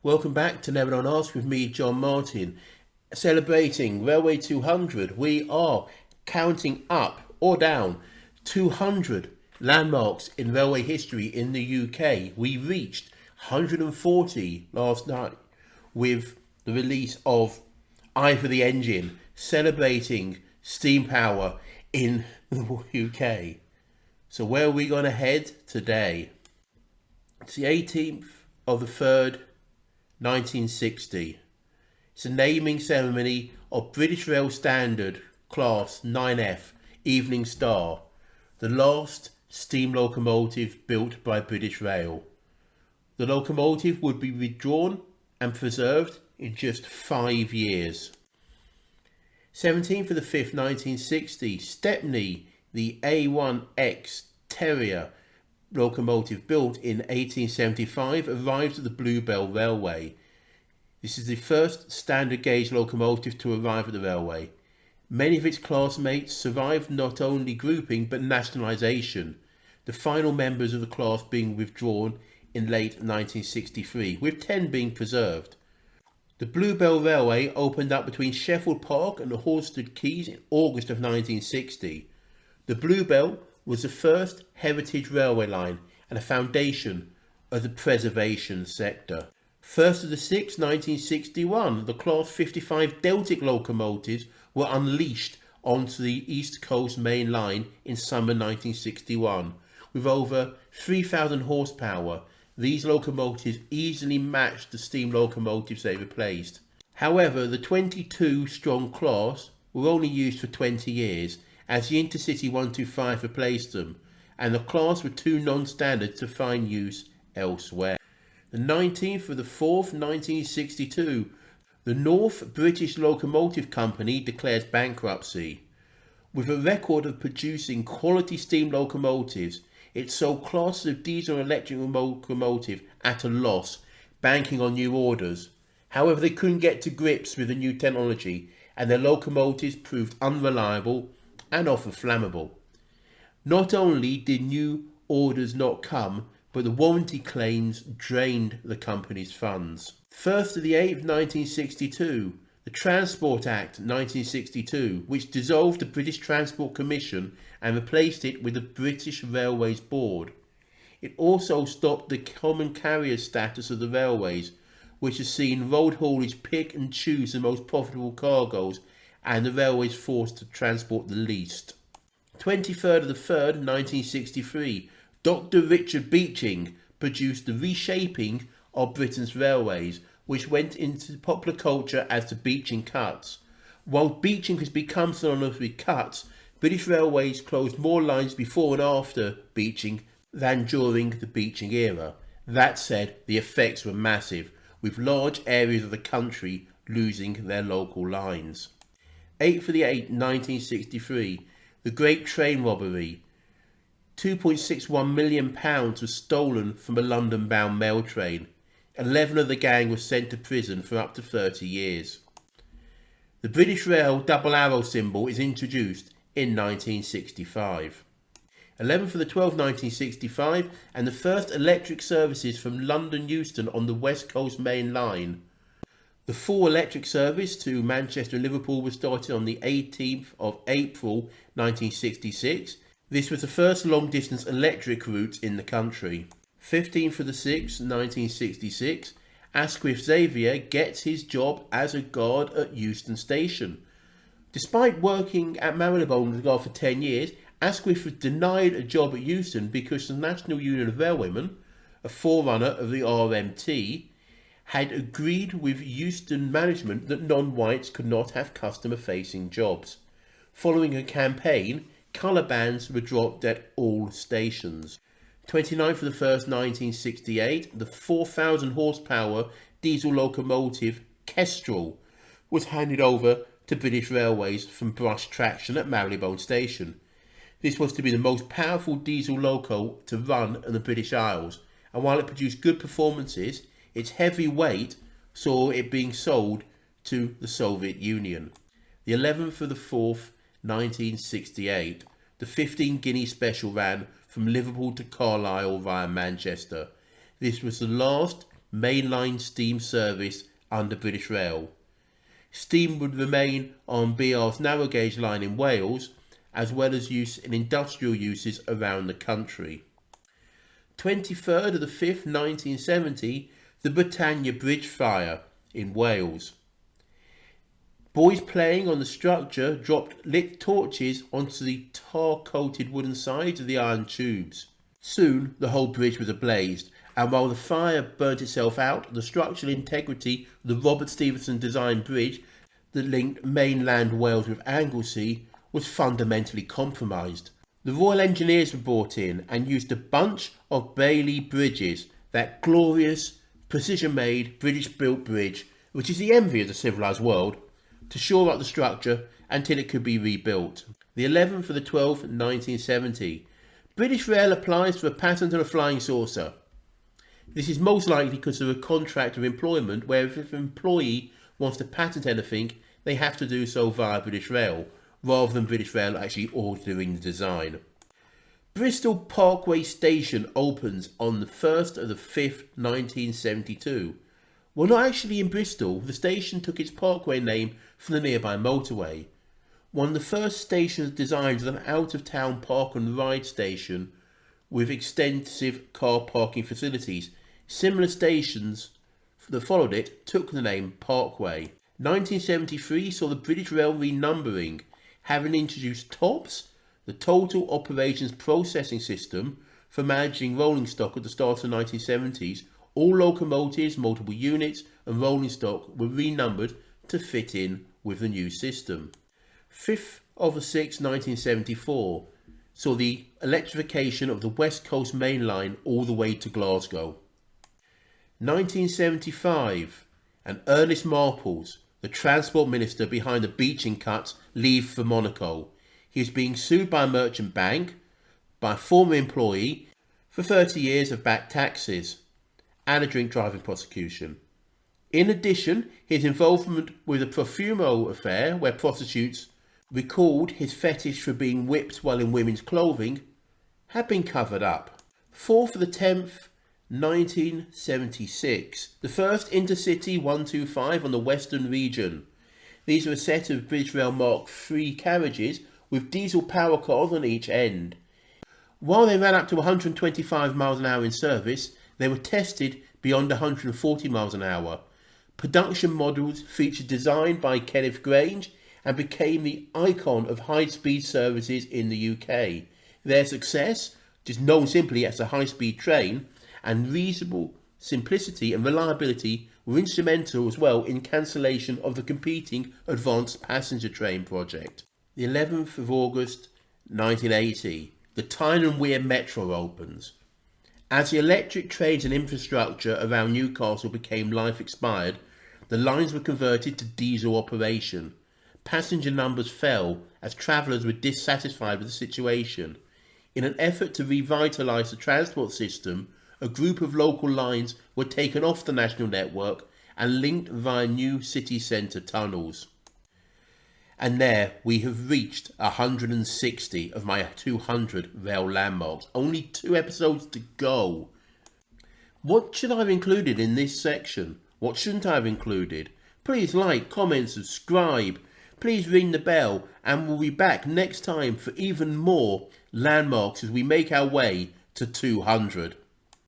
Welcome back to Never Don't Ask with me, John Martin. Celebrating Railway 200, we are counting up or down 200 landmarks in railway history in the UK. We reached 140 last night with the release of Eye for the Engine, celebrating steam power in the UK. So where are we going to head today? It's the 18th of the 3rd, 1960. It's a naming ceremony of British Rail Standard Class 9F Evening Star, the last steam locomotive built by British Rail. The locomotive would be withdrawn and preserved in just 5 years. 17th of the 5th, 1960, Stepney, the A1X Terrier locomotive built in 1875 arrived at the Bluebell Railway. This is the first standard gauge locomotive to arrive at the railway. Many of its classmates survived not only grouping but nationalisation, the final members of the class being withdrawn in late 1963, with 10 being preserved. The Bluebell Railway opened up between Sheffield Park and the Horsted Quays in August of 1960. The Bluebell was the first heritage railway line and a foundation of the preservation sector. 1st of the 6th, 1961, the Class 55 Deltic locomotives were unleashed onto the East Coast Main Line in summer 1961. With over 3,000 horsepower, these locomotives easily matched the steam locomotives they replaced. However, the 22-strong class were only used for 20 years, as the Intercity 125 replaced them, and the class were too non-standard to find use elsewhere. The 19th of the 4th, 1962, the North British Locomotive Company declares bankruptcy. With a record of producing quality steam locomotives, it sold classes of diesel and electric locomotive at a loss, banking on new orders. However, they couldn't get to grips with the new technology, and their locomotives proved unreliable and often flammable. Not only did new orders not come, but the warranty claims drained the company's funds. 1st of the 8th, 1962, the Transport Act 1962, which dissolved the British Transport Commission and replaced it with the British Railways Board. It also stopped the common carrier status of the railways, which has seen road haulage pick and choose the most profitable cargoes and the railways forced to transport the least. 23rd of the 3rd, 1963, Dr Richard Beeching produced the reshaping of Britain's railways, which went into popular culture as the Beeching Cuts. While Beeching has become synonymous with cuts, British Railways closed more lines before and after Beeching than during the Beeching era. That said, the effects were massive, with large areas of the country losing their local lines. 8th of the 8th, 1963, the Great Train Robbery. £2.61 million was stolen from a London-bound mail train. 11 of the gang were sent to prison for up to 30 years. The British Rail double arrow symbol is introduced in 1965. 11th of the 12th, 1965, and the first electric services from London Euston on the West Coast Main Line. The full electric service to Manchester and Liverpool was started on the 18th of April 1966. This was the first long-distance electric route in the country. 15th of the 6th, 1966, Asquith Xavier gets his job as a guard at Euston Station. Despite working at Marylebone as a guard for 10 years, Asquith was denied a job at Euston because the National Union of Railwaymen, a forerunner of the RMT, had agreed with Euston management that non-whites could not have customer-facing jobs. Following a campaign, colour bands were dropped at all stations. 29th of the 1st, 1968, the 4,000 horsepower diesel locomotive Kestrel was handed over to British Railways from Brush Traction at Marylebone Station. This was to be the most powerful diesel loco to run in the British Isles, and while it produced good performances, its heavy weight saw it being sold to the Soviet Union. The 11th of the 4th, 1968, the 15 guinea special ran from Liverpool to Carlisle via Manchester. This was the last mainline steam service under British Rail. Steam would remain on BR's narrow gauge line in Wales, as well as use in industrial uses around the country. 23rd of the 5th, 1970, the Britannia Bridge fire in Wales. Boys playing on the structure dropped lit torches onto the tar-coated wooden sides of the iron tubes. Soon the whole bridge was ablaze, and while the fire burnt itself out, the structural integrity of the Robert Stephenson designed bridge that linked mainland Wales with Anglesey was fundamentally compromised. The Royal Engineers were brought in and used a bunch of Bailey bridges, that glorious, precision-made, British-built bridge, which is the envy of the civilised world, to shore up the structure until it could be rebuilt. The 11th of the 12th, 1970. British Rail applies for a patent on a flying saucer. This is most likely because of a contract of employment where if an employee wants to patent anything, they have to do so via British Rail, rather than British Rail actually ordering the design. Bristol Parkway Station opens on the 1st of the 5th, 1972. Well, not actually in Bristol. The station took its parkway name from the nearby motorway. One of the first stations designed was an out-of-town park and ride station with extensive car parking facilities. Similar stations that followed it took the name Parkway. 1973 saw the British Rail renumbering, having introduced TOPS, the Total Operations Processing System, for managing rolling stock at the start of the 1970s. All locomotives, multiple units and rolling stock were renumbered to fit in with the new system. 5th of the 6th, 1974 saw the electrification of the West Coast Main Line all the way to Glasgow. 1975, and Ernest Marples, the Transport Minister behind the Beeching cuts, leave for Monaco. He is being sued by a merchant bank, by a former employee, for 30 years of back taxes and a drink driving prosecution. In addition, his involvement with the Profumo affair, where prostitutes recalled his fetish for being whipped while in women's clothing, had been covered up. 4th of the 10th, 1976, the first Intercity 125 on the Western region. These are a set of British Rail Mark III carriages with diesel power cars on each end. While they ran up to 125 miles an hour in service, they were tested beyond 140 miles an hour. Production models featured design by Kenneth Grange and became the icon of high-speed services in the UK. Their success, which is known simply as a high-speed train, and reasonable simplicity and reliability were instrumental as well in cancellation of the competing advanced passenger train project. The 11th of August 1980, the Tyne and Wear Metro opens. As the electric trains and infrastructure around Newcastle became life expired, the lines were converted to diesel operation. Passenger numbers fell as travellers were dissatisfied with the situation. In an effort to revitalise the transport system, a group of local lines were taken off the national network and linked via new city centre tunnels. And there we have reached 160 of my 200 rail landmarks. Only 2 episodes to go. What should I have included in this section? What shouldn't I have included? Please like, comment, subscribe. Please ring the bell, and we'll be back next time for even more landmarks as we make our way to 200.